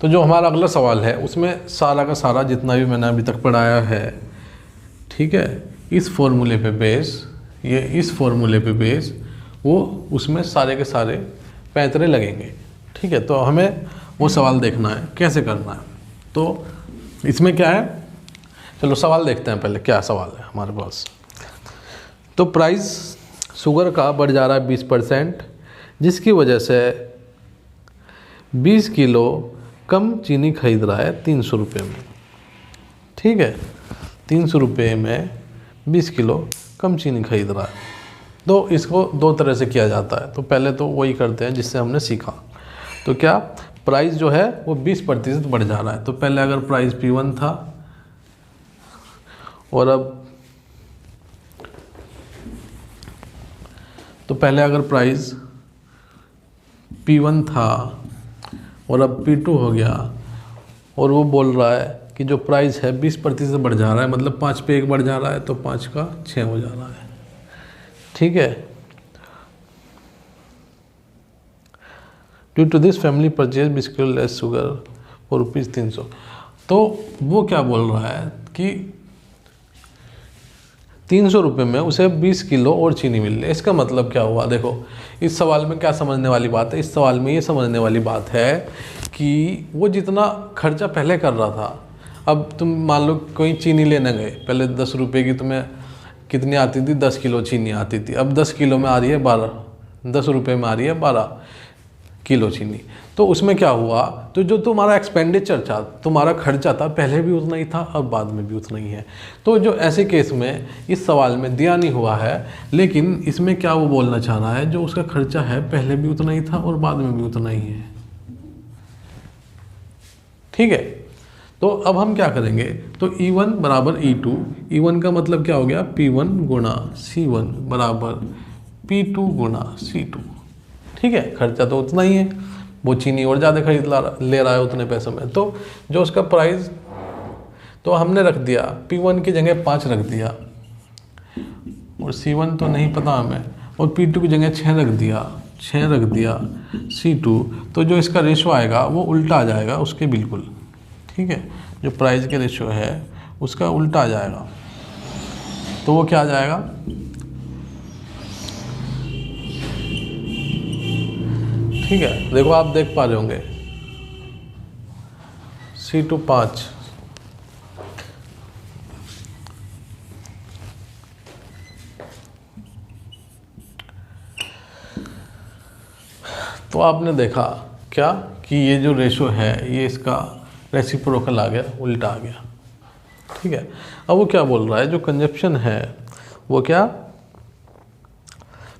तो जो हमारा अगला सवाल है उसमें सारा का सारा जितना भी मैंने अभी तक पढ़ाया है, ठीक है, इस फॉर्मूले पे बेस, ये इस फॉर्मूले पे बेस, वो उसमें सारे के सारे पैंतरे लगेंगे। ठीक है, तो हमें वो सवाल देखना है कैसे करना है। तो इसमें क्या है, चलो सवाल देखते हैं पहले क्या सवाल है हमारे पास। तो प्राइस शुगर का बढ़ जा रहा है 20%, जिसकी वजह से 20 किलो कम चीनी खरीद रहा है 300 रुपये में। ठीक है, 300 रुपये में 20 किलो कम चीनी खरीद रहा है। तो इसको दो तरह से किया जाता है। तो पहले तो वही करते हैं जिससे हमने सीखा। तो क्या प्राइस जो है वो 20% बढ़ जा रहा है। तो पहले अगर प्राइस P1 था और अब तो पहले अगर प्राइस P1 था और अब P2 हो गया, और वो बोल रहा है कि जो प्राइस है 20% बढ़ जा रहा है, मतलब 5 पे 1 बढ़ जा रहा है, तो 5 का 6 हो जा रहा है। ठीक है, due to this family purchase 20 kilo less sugar for ₹300। तो वो क्या बोल रहा है कि 300 रुपये में उसे 20 किलो और चीनी मिल रही है। इसका मतलब क्या हुआ, देखो इस सवाल में क्या समझने वाली बात है, इस सवाल में ये समझने वाली बात है कि वो जितना खर्चा पहले कर रहा था, अब तुम मान लो कोई चीनी लेने गए, पहले 10 रुपये की तुम्हें कितनी आती थी, 10 किलो चीनी आती थी, अब 10 किलो में आ रही है 12, 10 रुपये में आ रही है 12 किलो चीनी। तो उसमें क्या हुआ, तो जो तुम्हारा एक्सपेंडिचर था, तुम्हारा खर्चा था, पहले भी उतना ही था और बाद में भी उतना ही है। तो जो ऐसे केस में इस सवाल में दिया नहीं हुआ है, लेकिन इसमें क्या वो बोलना चाह रहा है, जो उसका खर्चा है पहले भी उतना ही था और बाद में भी उतना ही है। ठीक है, तो अब हम क्या करेंगे, तो E1 बराबर E2, E1 का मतलब क्या हो गया, P1 गुणा C1 बराबर P2 गुणा C2। ठीक है, खर्चा तो उतना ही है, वो चीनी और ज़्यादा ले रहा है उतने पैसों में। तो जो उसका प्राइस, तो हमने रख दिया P1 की जगह 5 रख दिया, और C1 तो नहीं पता हमें, और P2 की जगह 6 रख दिया C2। तो जो इसका रेशो आएगा वो उल्टा आ जाएगा उसके बिल्कुल। ठीक है, जो प्राइस के रेशो है उसका उल्टा आ जाएगा। तो वो क्या आ जाएगा, ठीक है, देखो आप देख पा रहे होंगे C2 5, तो आपने देखा क्या कि ये जो रेशो है ये इसका रेसिप्रोकल आ गया, उल्टा आ गया। ठीक है, अब वो क्या बोल रहा है, जो कंजप्शन है वो क्या,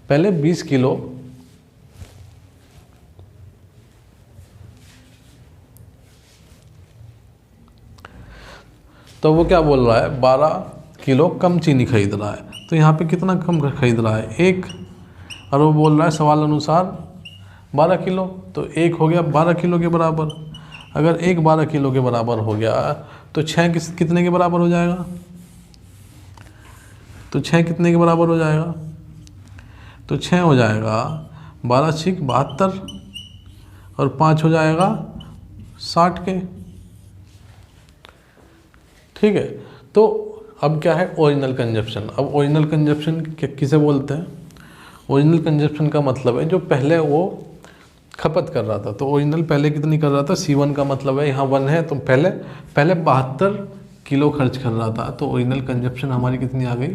पहले 20 किलो तो वो क्या बोल रहा है, 12 किलो कम चीनी खरीद रहा है। तो यहाँ पे कितना कम खरीद रहा है, 1, और वो बोल रहा है सवाल अनुसार 12 किलो, तो 1 हो गया 12 किलो के बराबर। अगर 1 12 किलो के बराबर हो गया तो 6 कितने के बराबर हो जाएगा, तो 6 कितने के बराबर हो जाएगा, तो 6 हो जाएगा 12 6 72, और 5 हो जाएगा 60 के। ठीक है, तो अब क्या है, ओरिजिनल कंजप्शन। अब ओरिजिनल कंजप्शन किसे बोलते हैं, ओरिजिनल कंजप्शन का मतलब है जो पहले वो खपत कर रहा था। तो ओरिजिनल पहले कितनी कर रहा था, C1 का मतलब है यहाँ 1 है, तो पहले 72 किलो खर्च कर रहा था। तो ओरिजिनल कंजप्शन हमारी कितनी आ गई,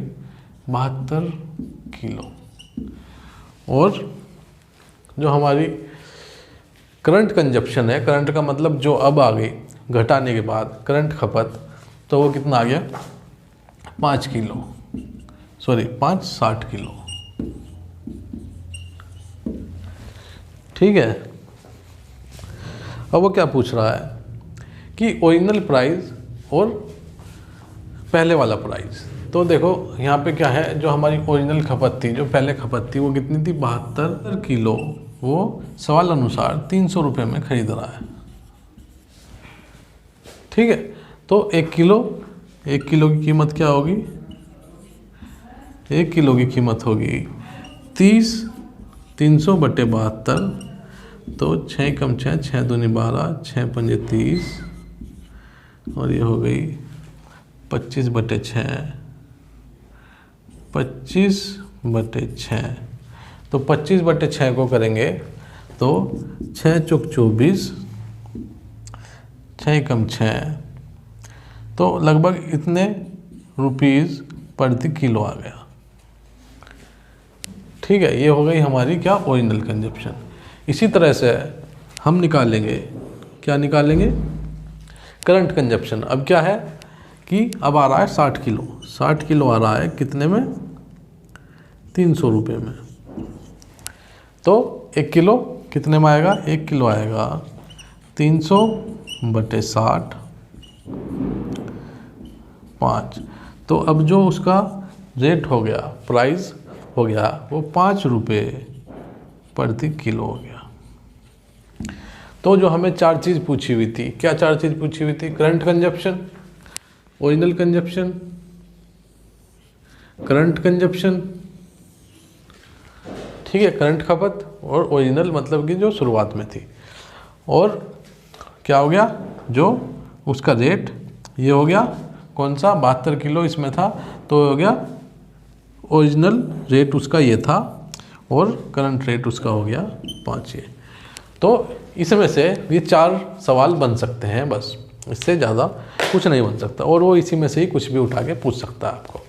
72 किलो। और जो हमारी करंट कंजप्शन है, करंट का मतलब जो अब आ गई घटाने के बाद करंट खपत, तो वो कितना आ गया, 5 किलो, सॉरी 5 60 किलो। ठीक है, अब वो क्या पूछ रहा है कि ओरिजिनल प्राइस और पहले वाला प्राइस। तो देखो यहाँ पे क्या है, जो हमारी ओरिजिनल खपत थी, जो पहले खपत थी, वो कितनी थी, 72 किलो, वो सवाल अनुसार 300 रुपये में खरीद रहा है। ठीक है, तो 1 किलो की कीमत क्या होगी, 1 किलो की कीमत होगी 30, 300 बटे 72 तो 6 कम 6, 6 दूनी 12, 6 पंजे 30 और ये हो गई 25/6, 25/6। तो 25/6 को करेंगे तो 6 चौक 24, 6 कम 6, तो लगभग इतने रुपीज़ प्रति किलो आ गया। ठीक है, ये हो गई हमारी क्या, ओरिजिनल कंजप्शन। इसी तरह से हम निकालेंगे, क्या निकालेंगे, करंट कंजप्शन। अब क्या है कि अब आ रहा है 60 किलो, 60 किलो आ रहा है कितने में, 300 रुपये में। तो 1 किलो कितने में आएगा, 1 किलो आएगा 300/60, 5। तो अब जो उसका रेट हो गया, प्राइस हो गया, वो 5 रुपये प्रति किलो हो गया। तो जो हमें 4 चीज़ पूछी हुई थी, क्या 4 चीज़ पूछी हुई थी, current consumption, original consumption, current consumption, ठीक है, करंट खपत, और ओरिजिनल मतलब कि जो शुरुआत में थी, और क्या हो गया, जो उसका रेट, ये हो गया कौन सा, 72 किलो इसमें था, तो हो गया ओरिजिनल रेट उसका ये था, और करंट रेट उसका हो गया 5। ये तो इसमें से ये 4 सवाल बन सकते हैं, बस इससे ज़्यादा कुछ नहीं बन सकता, और वो इसी में से ही कुछ भी उठा के पूछ सकता है आपको।